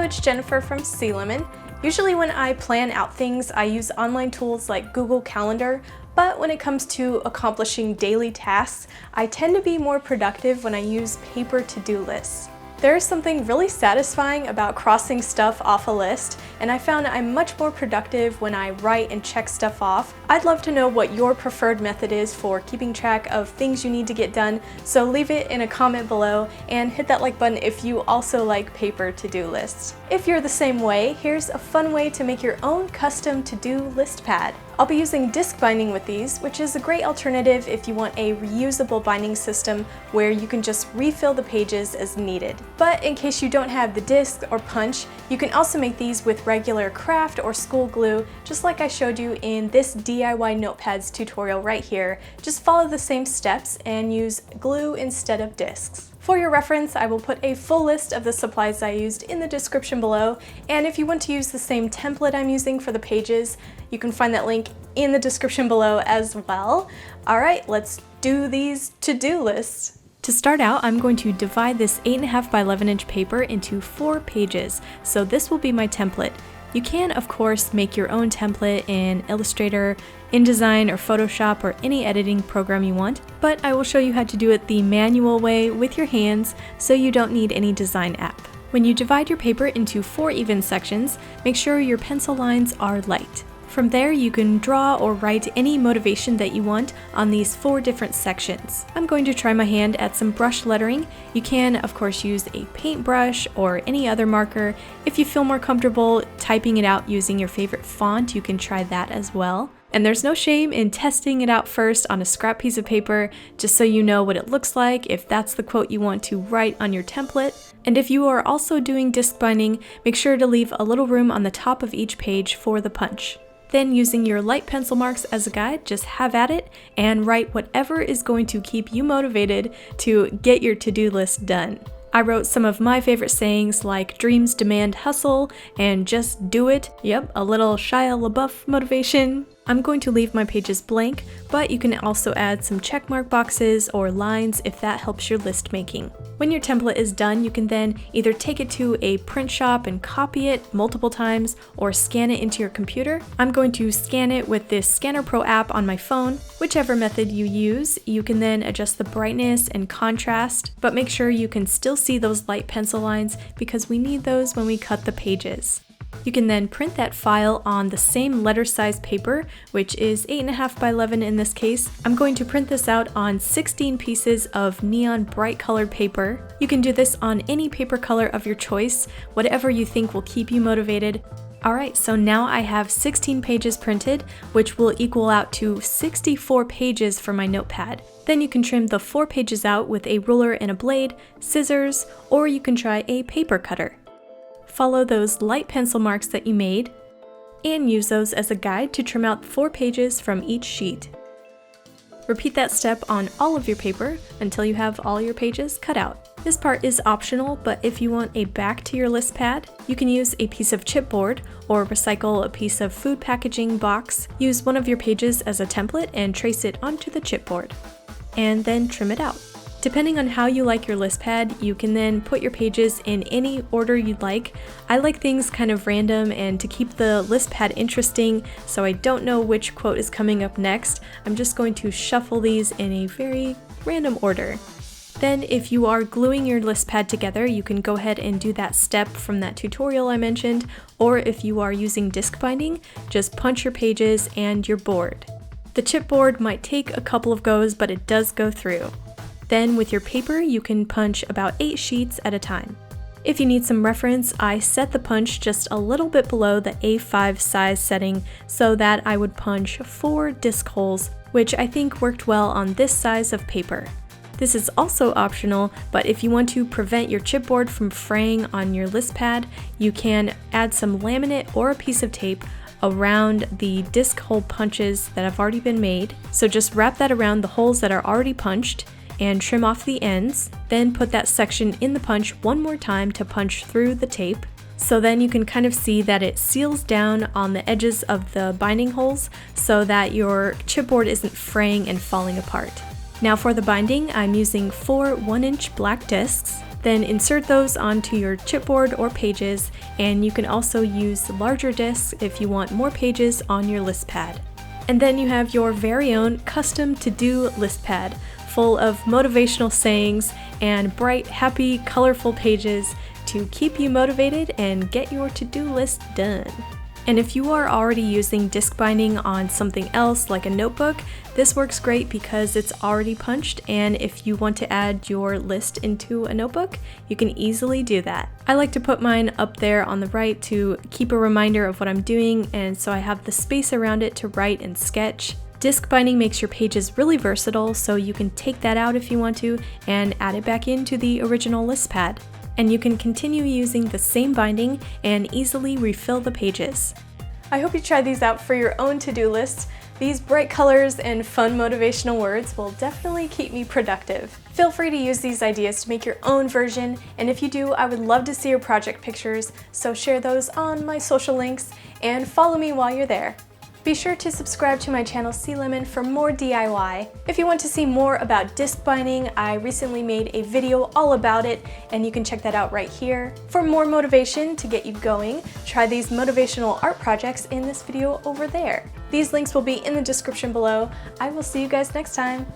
Hello, it's Jennifer from heysealemon. Usually when I plan out things, I use online tools like Google Calendar, but when it comes to accomplishing daily tasks, I tend to be more productive when I use paper to-do lists. There is something really satisfying about crossing stuff off a list, and I found I'm much more productive when I write and check stuff off. I'd love to know what your preferred method is for keeping track of things you need to get done, so leave it in a comment below and hit that like button if you also like paper to-do lists. If you're the same way, here's a fun way to make your own custom to-do list pad. I'll be using disc binding with these, which is a great alternative if you want a reusable binding system where you can just refill the pages as needed. But in case you don't have the disc or punch, you can also make these with regular craft or school glue, just like I showed you in this DIY Notepads tutorial right here. Just follow the same steps and use glue instead of discs. For your reference, I will put a full list of the supplies I used in the description below, and if you want to use the same template I'm using for the pages, you can find that link in the description below as well. Alright, let's do these to-do lists. To start out, I'm going to divide this 8.5 by 11 inch paper into 4 pages, so this will be my template. You can, of course, make your own template in Illustrator, InDesign, or Photoshop, or any editing program you want, but I will show you how to do it the manual way with your hands, so you don't need any design app. When you divide your paper into 4 even sections, make sure your pencil lines are light. From there, you can draw or write any motivation that you want on these 4 different sections. I'm going to try my hand at some brush lettering. You can, of course, use a paintbrush or any other marker. If you feel more comfortable typing it out using your favorite font, you can try that as well. And there's no shame in testing it out first on a scrap piece of paper, just so you know what it looks like, if that's the quote you want to write on your template. And if you are also doing disc binding, make sure to leave a little room on the top of each page for the punch. Then, using your light pencil marks as a guide, just have at it and write whatever is going to keep you motivated to get your to-do list done. I wrote some of my favorite sayings like dreams demand hustle and just do it. Yep, a little Shia LaBeouf motivation. I'm going to leave my pages blank, but you can also add some checkmark boxes or lines if that helps your list making. When your template is done, you can then either take it to a print shop and copy it multiple times or scan it into your computer. I'm going to scan it with this Scanner Pro app on my phone. Whichever method you use, you can then adjust the brightness and contrast, but make sure you can still see those light pencil lines because we need those when we cut the pages. You can then print that file on the same letter size paper, which is 8.5 by 11 in this case. I'm going to print this out on 16 pieces of neon bright colored paper. You can do this on any paper color of your choice, whatever you think will keep you motivated. Alright, so now I have 16 pages printed, which will equal out to 64 pages for my notepad. Then you can trim the 4 pages out with a ruler and a blade, scissors, or you can try a paper cutter. Follow those light pencil marks that you made, and use those as a guide to trim out 4 pages from each sheet. Repeat that step on all of your paper until you have all your pages cut out. This part is optional, but if you want a back to your list pad, you can use a piece of chipboard or recycle a piece of food packaging box. Use one of your pages as a template and trace it onto the chipboard, and then trim it out. Depending on how you like your list pad, you can then put your pages in any order you'd like. I like things kind of random, and to keep the list pad interesting, so I don't know which quote is coming up next, I'm just going to shuffle these in a very random order. Then if you are gluing your list pad together, you can go ahead and do that step from that tutorial I mentioned, or if you are using disc binding, just punch your pages and your board. The chipboard might take a couple of goes, but it does go through. Then with your paper, you can punch about 8 sheets at a time. If you need some reference, I set the punch just a little bit below the A5 size setting so that I would punch 4 disc holes, which I think worked well on this size of paper. This is also optional, but if you want to prevent your chipboard from fraying on your list pad, you can add some laminate or a piece of tape around the disc hole punches that have already been made. So just wrap that around the holes that are already punched and trim off the ends, then put that section in the punch one more time to punch through the tape. So then you can kind of see that it seals down on the edges of the binding holes so that your chipboard isn't fraying and falling apart. Now for the binding, I'm using 4 1-inch black discs. Then insert those onto your chipboard or pages, and you can also use larger discs if you want more pages on your list pad. And then you have your very own custom to-do list pad, full of motivational sayings and bright, happy, colorful pages to keep you motivated and get your to-do list done. And if you are already using disc binding on something else like a notebook, this works great because it's already punched, and if you want to add your list into a notebook, you can easily do that. I like to put mine up there on the right to keep a reminder of what I'm doing, and so I have the space around it to write and sketch. Disc binding makes your pages really versatile, so you can take that out if you want to and add it back into the original list pad. And you can continue using the same binding and easily refill the pages. I hope you try these out for your own to-do lists. These bright colors and fun motivational words will definitely keep me productive. Feel free to use these ideas to make your own version, and if you do, I would love to see your project pictures, so share those on my social links and follow me while you're there. Be sure to subscribe to my channel heysealemon for more DIY. If you want to see more about disc binding, I recently made a video all about it, and you can check that out right here. For more motivation to get you going, try these motivational art projects in this video over there. These links will be in the description below. I will see you guys next time.